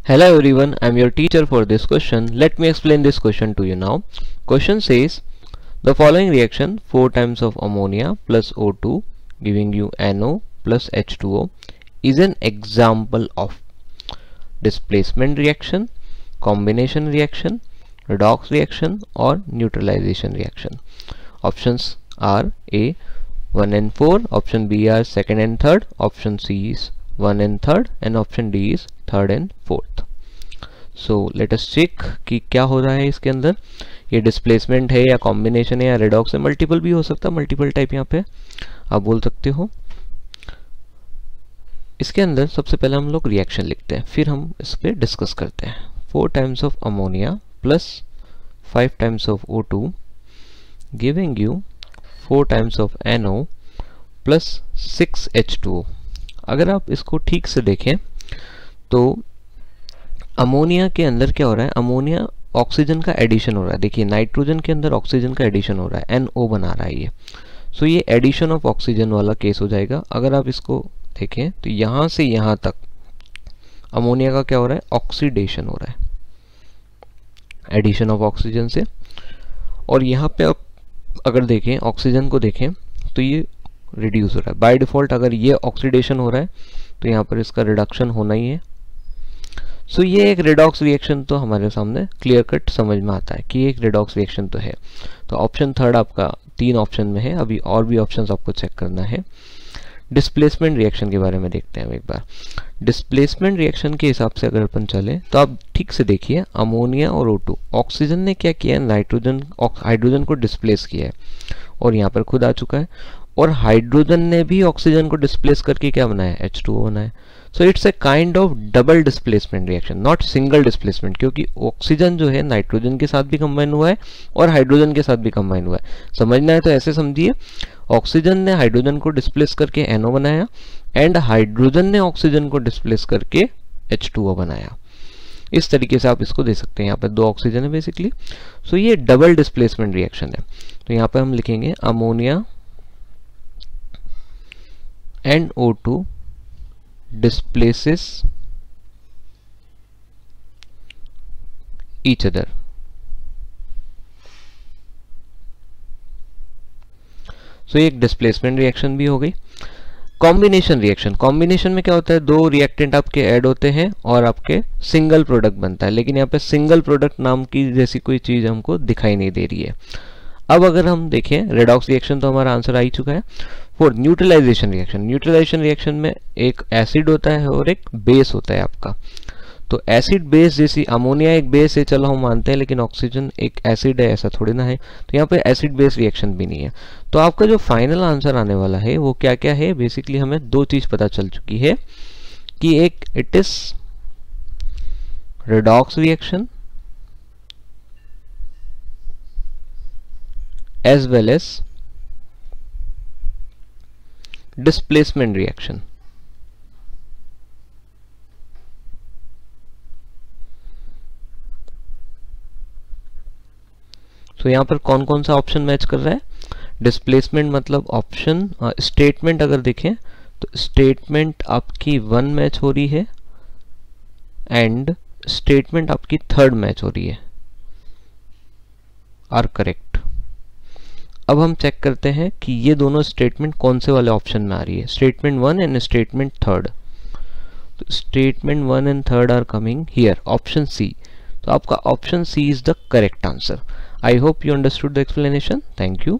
Hello everyone, I am your teacher for this question. Let me explain this question to you now. Question says the following reaction 4 times of ammonia plus O2 giving you NO plus H2O is an example of displacement reaction, combination reaction, redox reaction or neutralization reaction. Options are A 1 and 4, option B are second and third, option C is 1 and third and option D is third and fourth. So let us check कि क्या हो रहा है इसके अंदर. ये displacement है या कॉम्बिनेशन है या रेडॉक्स है, मल्टीपल भी हो सकता है, मल्टीपल टाइप यहाँ पे आप बोल सकते हो. इसके अंदर सबसे पहले हम लोग रिएक्शन लिखते हैं, फिर हम इस पर डिस्कस करते हैं. 4 times of ammonia plus 5 times of O2 giving you 4 times of NO plus 6 H2O. अगर आप इसको ठीक से देखें तो अमोनिया के अंदर क्या हो रहा है, अमोनिया ऑक्सीजन का एडिशन हो रहा है. देखिए नाइट्रोजन के अंदर ऑक्सीजन का एडिशन हो रहा है, NO बना रहा है ये. सो ये एडिशन ऑफ ऑक्सीजन वाला केस हो जाएगा. अगर आप इसको देखें तो यहाँ से यहाँ तक अमोनिया का क्या हो रहा है, ऑक्सीडेशन हो रहा है, एडिशन ऑफ ऑक्सीजन से. और यहाँ पे आप अगर देखें ऑक्सीजन को देखें तो ये रिड्यूस हो रहा है. बाय डिफॉल्ट अगर ये ऑक्सीडेशन हो रहा है तो यहाँ पर इसका रिडक्शन होना ही है. सो ये एक रेडॉक्स रिएक्शन तो हमारे सामने क्लियर कट समझ में आता है कि एक रेडॉक्स रिएक्शन तो है. तो ऑप्शन थर्ड आपका 3 ऑप्शन में है. अभी और भी ऑप्शंस आपको चेक करना है. डिस्प्लेसमेंट रिएक्शन के बारे में देखते हैं एक बार. डिस्प्लेसमेंट रिएक्शन के हिसाब से अगर अपन चले तो आप ठीक से देखिए अमोनिया और O2, ऑक्सीजन ने क्या किया है, नाइट्रोजन हाइड्रोजन को डिस्प्लेस किया है और यहाँ पर खुद आ चुका है. और हाइड्रोजन ने भी ऑक्सीजन को डिस्प्लेस करके क्या बनाया, H2O बनाया. So it's a kind of double displacement reaction, not single displacement, क्योंकि ऑक्सीजन जो है नाइट्रोजन के साथ भी कंबाइन हुआ है और हाइड्रोजन के साथ भी कंबाइन हुआ है. समझना है तो ऐसे समझिए, ऑक्सीजन ने हाइड्रोजन को डिस्प्लेस करके NO बनाया एंड हाइड्रोजन ने ऑक्सीजन को डिस्प्लेस करके H2O बनाया. इस तरीके से आप इसको दे सकते हैं. यहाँ पर 2 ऑक्सीजन है बेसिकली. सो ये डबल डिस्प्लेसमेंट रिएक्शन है. तो यहाँ पर हम लिखेंगे ammonia and O2 displaces each other. सो एक डिस्प्लेसमेंट रिएक्शन भी हो गई. कॉम्बिनेशन रिएक्शन, कॉम्बिनेशन में क्या होता है, 2 रिएक्टेंट आपके ऐड होते हैं और आपके सिंगल प्रोडक्ट बनता है. लेकिन यहाँ पे सिंगल प्रोडक्ट नाम की जैसी कोई चीज हमको दिखाई नहीं दे रही है. अब अगर हम देखें रेडॉक्स रिएक्शन तो हमारा आंसर आ ही चुका है. For neutralization reaction, neutralization reaction में एक एसिड होता है और एक बेस होता है आपका. तो एसिड बेस, जैसी अमोनिया एक बेस है चलो हम मानते हैं, लेकिन ऑक्सीजन एक एसिड है ऐसा थोड़ी ना है. तो यहाँ पे एसिड बेस रिएक्शन भी नहीं है. तो आपका जो फाइनल आंसर आने वाला है वो क्या क्या है, बेसिकली हमें 2 चीज पता चल चुकी है कि एक it is redox reaction as well as displacement reaction. तो यहाँ पर कौन कौन सा ऑप्शन मैच कर रहा है, डिस्प्लेसमेंट मतलब ऑप्शन स्टेटमेंट अगर देखें तो स्टेटमेंट आपकी 1 मैच हो रही है एंड स्टेटमेंट आपकी 3rd मैच हो रही है, आर करेक्ट. अब हम चेक करते हैं कि ये दोनों स्टेटमेंट कौन से वाले ऑप्शन में आ रही है, स्टेटमेंट 1 एंड स्टेटमेंट 3rd. तो statement 1 and 3rd are coming here, option C. तो आपका option C is the correct answer. I hope you understood the explanation. Thank you.